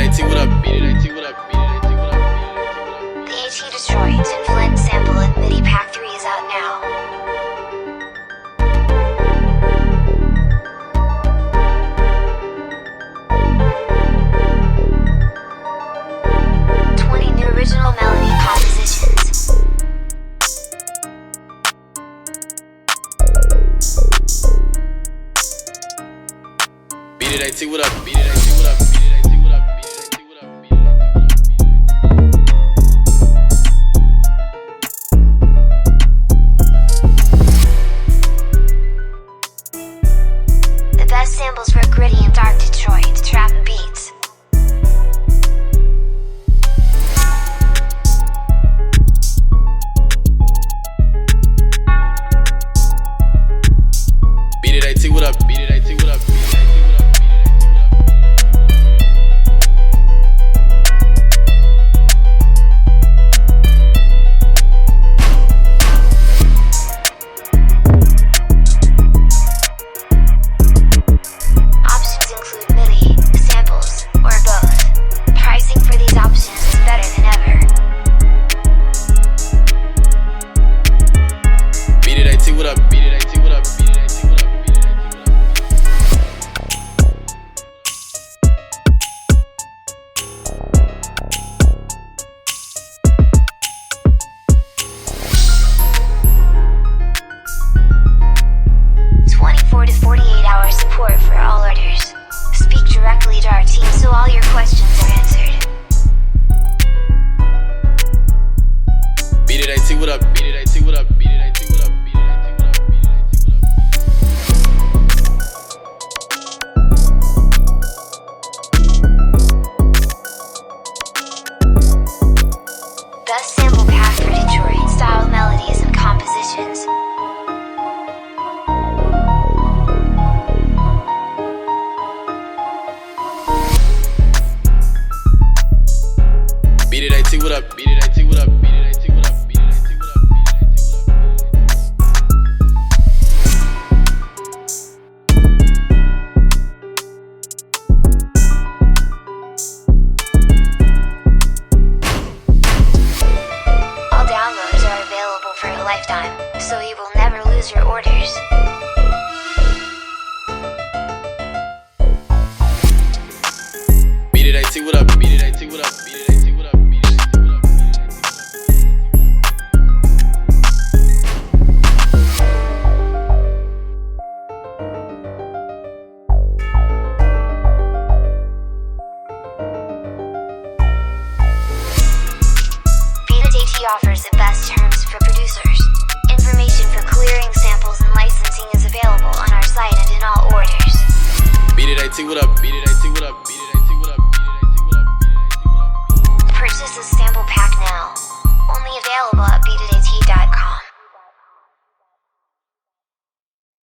AT, what up? Beat it AT, what up? Beat it AT, what up? The AT Detroit and Flint sample in MIDI Pack 3 is out now. Original melody compositions. Beat it AT, what up? Beat it AT, what up? Beat it AT, what up? Beat it AT, what up? Beat it AT, what up? The best samples for gritty and dark Detroit trap beats. Beat it AT, what up? Beat it AT, what up? Beat it AT, what up? Beat it AT, what up? Options include MIDI, samples, or both. Pricing for these options is better than ever. Beat it AT, what up? Beat it AT, what up? Beat it AT, what up? Beat it AT, what up? To 48 hour support for all orders. Speak directly to our team so all your questions are answered. Beat it AT, what up? Beat it AT, what up? Beat it AT, what up? Beat it AT, what up? Beat it AT, what up? Best sample pack for Detroit style melodies and compositions. Beat it AT, what up? Beat it AT, what up? Beat it AT, what up? Beat it AT, what up? Beat it AT, what up? All downloads are available for a lifetime, so you will never lose your orders. Beat it AT, what up? Beat it AT, what up? Beat it AT, what up? Beat it AT, what up? Beat it AT, what up? Beat It AT offers the best terms for producers. Information for clearing samples and licensing is available on our site and in all orders. Beat it AT, what up? Beat it